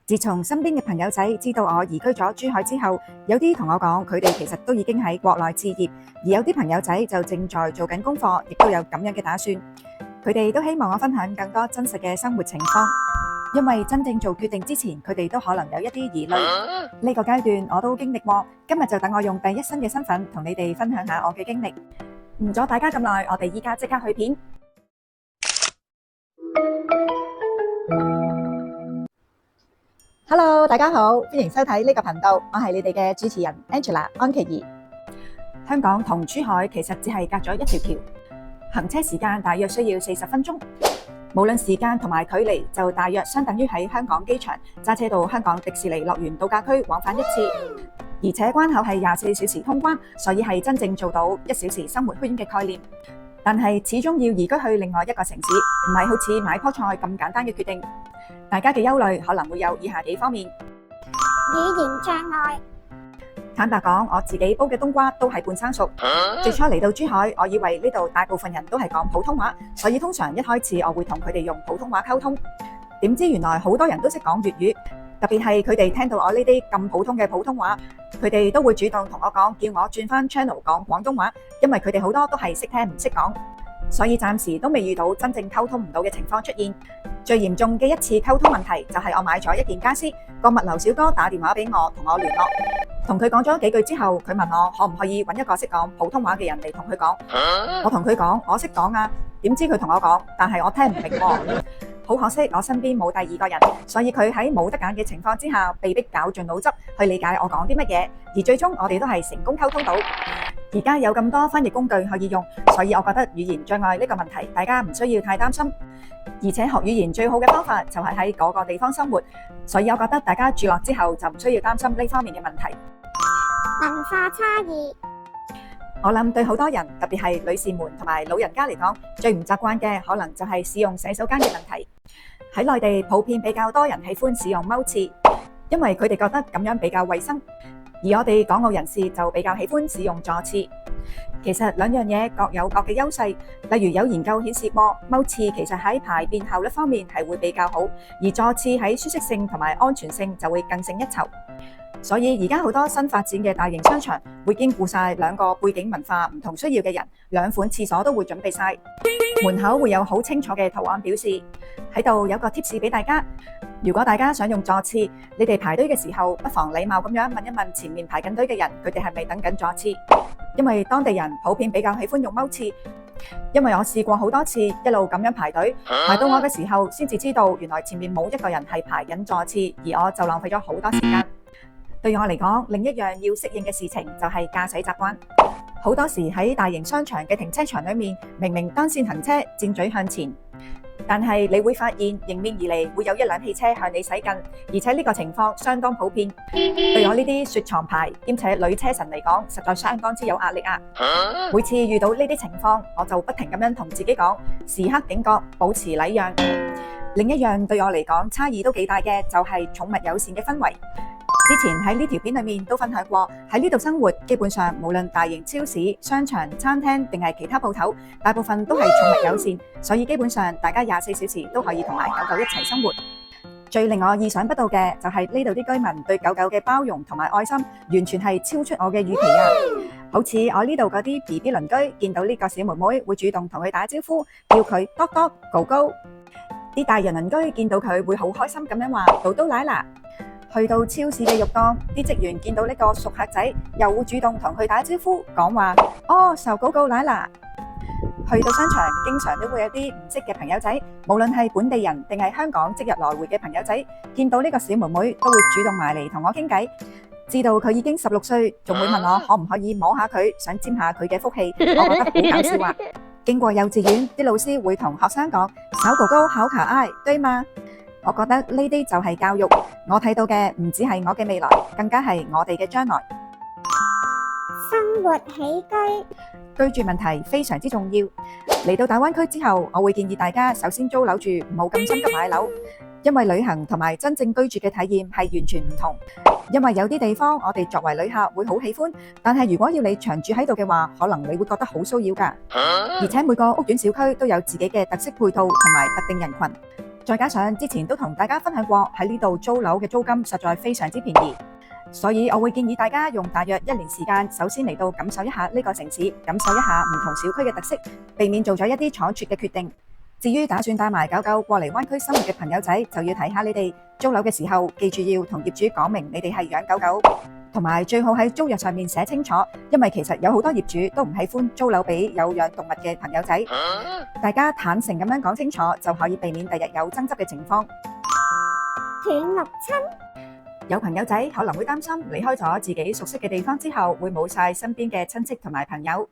自從身邊嘅朋友仔知道我移居咗珠海之後，有啲同我講佢哋其實都已經喺國內置業，而有啲朋友仔就正在做緊功課，亦都有咁樣嘅打算。佢哋都希望我分享更多真實嘅生活情況，因為真正做決定之前，佢哋都可能有一啲疑慮。呢個階段我都經歷過，今日就等我用第一身嘅身份同你哋分享下我嘅經歷。唔阻大家咁耐，我哋依家即刻去片。Hello， 大家好，歡迎收睇呢個頻道，我係你哋嘅主持人 Angela 安琪兒。香港同珠海其實只係隔咗一條橋，行車時間大約需要40分鐘。無論時間同埋距離，就大約相等於喺香港機場揸車到香港迪士尼樂園度假區往返一次。而且關口係24小時通關，所以係真正做到1小時生活圈嘅概念。但係始終要移居去另外一個城市，唔係好似買棵菜咁簡單嘅決定。大家嘅憂慮可能會有以下幾方面：語言障礙。坦白講，我自己煲嘅冬瓜都係半生熟。最初嚟到珠海，我以為呢度大部分人都係講普通話，所以通常一開始我會同佢哋用普通話溝通。點知原來好多人都識講粵語，特別係佢哋聽到我呢啲咁普通嘅普通話，佢哋都會主動同我講，叫我轉翻 channel 講廣東話，因為佢哋好多都係識聽唔識講，所以暫時都未遇到真正溝通唔到嘅情況出現。最嚴重嘅一次溝通問題就係我買咗一件家私，個物流小哥打電話俾我，同我聯絡，同佢講咗幾句之後，佢問我可唔可以揾一個識講普通話嘅人嚟同佢講。我同佢講我識講啊，點知佢同我講，但係我聽唔明喎。好可惜我身邊冇第二個人，所以佢喺冇得揀嘅情況之下，被迫絞盡腦汁去理解我講啲乜嘢，而最終我哋都係成功溝通到。而家有咁多翻譯工具可以用，所以我覺得語言障礙呢個問題大家唔需要太擔心。而且學語言最好嘅方法就係喺嗰個地方生活，所以我覺得大家住落之後就唔需要擔心呢方面嘅問題。文化差異。我諗對好多人，特別係女士們同埋老人家嚟講，最唔習慣嘅可能就係使用洗手間嘅問題。喺內地普遍比較多人喜歡使用踎廁，因為佢哋覺得咁樣比較衛生。而我哋港澳人士就比較喜歡使用坐廁。其實兩樣嘢各有各嘅優勢，例如有研究顯示過，踎廁其實喺排便效率方面係會比較好，而坐廁喺舒適性同埋安全性就會更勝一籌。所以而家好多新發展嘅大型商場會兼顧晒兩個背景文化唔同需要嘅人，兩款廁所都會準備晒，門口會有好清楚嘅圖案表示。喺度有個 tips 俾大家，如果大家想用坐廁，你哋排隊嘅時候不妨禮貌咁樣問一問前面排緊隊嘅人，佢哋係咪等緊坐廁？因為當地人普遍比較喜歡用踎廁。因為我試過好多次一路咁樣排隊，排到我嘅時候先至知道原來前面冇一個人係排緊坐廁，而我就浪費咗好多時間。對我嚟講，另一樣要適應嘅事情就係駕駛習慣。好多時喺大型商場嘅停車場裏面，明明單線行車，箭嘴向前，但係你會發現迎面而嚟會有一輛汽車向你駛近，而且呢個情況相當普遍。對我呢啲雪藏牌兼且女車神嚟講，實在相當之有壓力啊！每次遇到呢啲情況，我就不停咁樣同自己講，時刻警覺，保持禮讓。另一樣對我嚟講差異都幾大嘅，就係寵物友善嘅氛圍。之前喺呢條片裏面都分享過，喺呢度生活基本上無論大型超市、商場、餐廳定係其他鋪頭，大部分都係寵物友善，所以基本上大家24小時都可以同埋狗狗一齊生活。最令我意想不到嘅就係呢度啲居民對狗狗嘅包容同埋愛心，完全係超出我嘅預期啊！好似我呢度嗰啲 BB 鄰居見到呢個小妹妹會主動同佢打招呼，叫佢多多高高。啲大人鄰居見到佢會好開心咁樣話到都奶啦。去到超市嘅肉檔，啲職員見到呢個熟客仔，又會主動同佢打招呼，講話哦，受高高奶啦。去到商場，經常都會有啲唔識嘅朋友仔，無論係本地人定係香港即日來回嘅朋友仔，見到呢個小妹妹都會主動埋嚟同我傾偈。知道佢已經16歲，仲會問我可唔可以摸下佢，想沾下佢嘅福氣，我覺得好搞笑啊！經過幼稚園，啲老師會同學生講小狗狗好可愛，對嗎？我覺得呢啲就係教育，我睇到嘅唔止係我嘅未來，更加係我哋嘅將來。生活起居。居住問題非常之重要。嚟到大灣區之後，我會建議大家首先租樓住，唔好咁心急買樓，因為旅行同埋真正居住嘅體驗係完全唔同。因為有啲地方我哋作為旅客會好喜歡，但係如果要你長住喺度嘅話，可能你會覺得好騷擾㗎。而且每個屋苑小區都有自己嘅特色配套同埋特定人群。再加上之前都同大家分享過，喺呢度租樓嘅租金實在非常之便宜，所以我會建議大家用大約1年時間，首先嚟到感受一下呢個城市，感受一下唔同小區嘅特色，避免做咗一啲倉促嘅決定。至於打算帶埋狗狗過嚟灣區生活嘅朋友仔，就要睇下你哋租樓嘅時候，記住要同業主講明你哋係養狗狗，同埋最好喺租約上面寫清楚，因為其實有好多業主都唔喜歡租樓俾有養動物嘅朋友仔。大家坦誠咁樣講清楚，就可以避免第日有爭執嘅情況。斷六親，有朋友仔可能會擔心離開咗自己熟悉嘅地方之後，會冇晒身邊嘅親戚同埋朋友。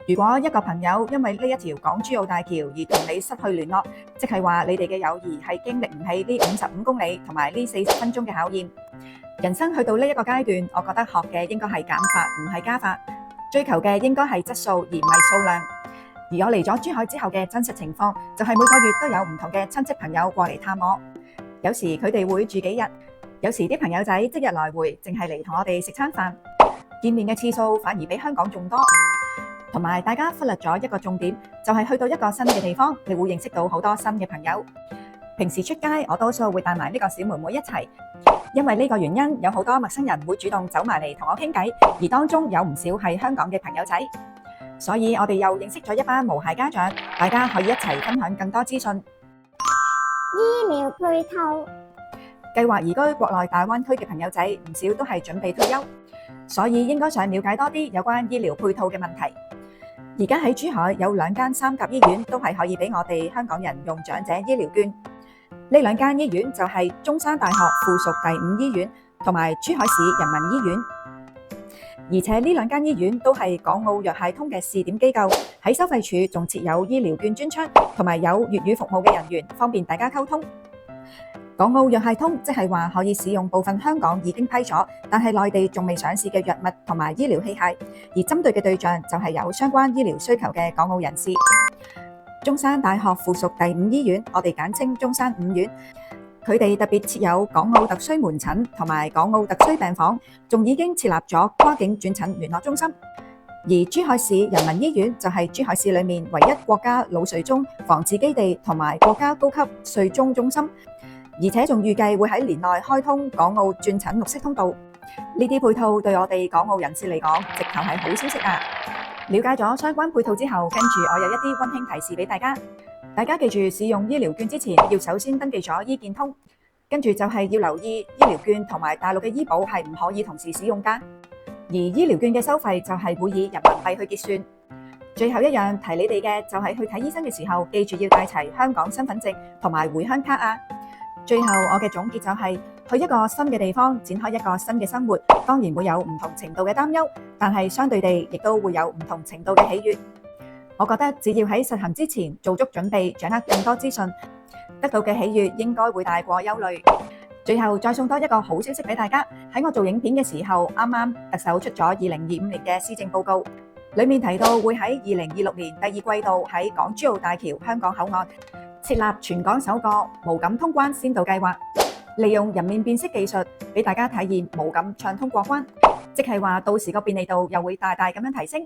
如果一個朋友因為呢一條港珠澳大橋而同你失去聯絡，即係話你哋嘅友誼係經歷唔起呢55公里同埋呢40分鐘嘅考驗。人生去到呢一個階段，我覺得學嘅應該係減法，唔係加法，追求嘅應該係質素而唔係數量。而我嚟咗珠海之後嘅真實情況，就係每個月都有唔同嘅親戚朋友過嚟探我，有時佢哋會住幾日，有時啲朋友仔即日來回，淨係嚟同我哋食餐飯，見面嘅次數反而比香港仲多。同埋大家忽略咗一個重點，就係去到一個新嘅地方，你會認識到好多新嘅朋友。平時出街我多數會帶埋呢個小妹妹一齊，因為呢個原因，有好多陌生人會主動走埋嚟同我傾偈，而當中有唔少係香港嘅朋友仔，所以我哋又認識咗一班無懈家長，大家可以一齊分享更多資訊。醫療配套，計劃移居國內大灣區嘅朋友仔唔少都係準備退休，所以應該想了解多啲有關醫療配套嘅問題。而家喺珠海有2間3甲醫院都係可以俾我哋香港人用長者醫療券。呢2間醫院就係中山大學附屬第5醫院同埋珠海市人民醫院。而且呢2間醫院都係港澳藥械通嘅試點機構，喺收費處仲設有醫療券專窗，同埋有粵語服務嘅人員，方便大家溝通。港澳藥械通即係話可以使用部分香港已經批咗，但係內地仲未上市嘅藥物同埋醫療器械，而針對嘅對象就係有相關醫療需求嘅港澳人士。中山大學附屬第5醫院，我哋簡稱中山5院，佢哋特別設有港澳特需門診同埋港澳特需病房，仲已經設立咗跨境轉診聯絡中心。而珠海市人民醫院就係珠海市裏面唯一國家腦髓綜防治基地同埋國家高級髓綜中心。而且仲預計會喺年內開通港澳轉診綠色通道，呢啲配套對我哋港澳人士嚟講，直頭係好消息啊！了解咗相關配套之後，跟住我有一啲溫馨提示俾大家。大家記住使用醫療券之前，要首先登記咗醫健通，跟住就係要留意醫療券同埋大陸嘅醫保係唔可以同時使用㗎。而醫療券嘅收費就係會以人民幣去結算。最後一樣提你哋嘅就係去睇醫生嘅時候，記住要帶齊香港身份證同埋回鄉卡啊！最後我嘅總結就係去一個新嘅地方展開一個新嘅生活，當然會有唔同程度嘅擔憂，但係相對地亦都會有唔同程度嘅喜悅。我覺得只要喺實行之前做足準備，掌握更多資訊，得到嘅喜悅應該會大過憂慮。最後再送多一個好消息俾大家，喺我做影片嘅時候，啱啱特首出咗2025年嘅施政報告，裡面提到會喺2026年第2季度喺港珠澳大橋香港口岸設立全港首個無感通關先導計劃，利用人面辨識技術俾大家體驗無感暢通過關，即係話到時個便利度又會大大咁樣提升。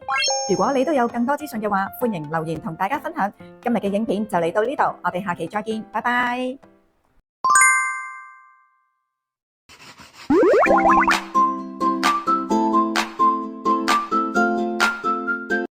如果你都有更多資訊嘅話，歡迎留言同大家分享。今日嘅影片就嚟到呢度，我哋下期再見，拜拜。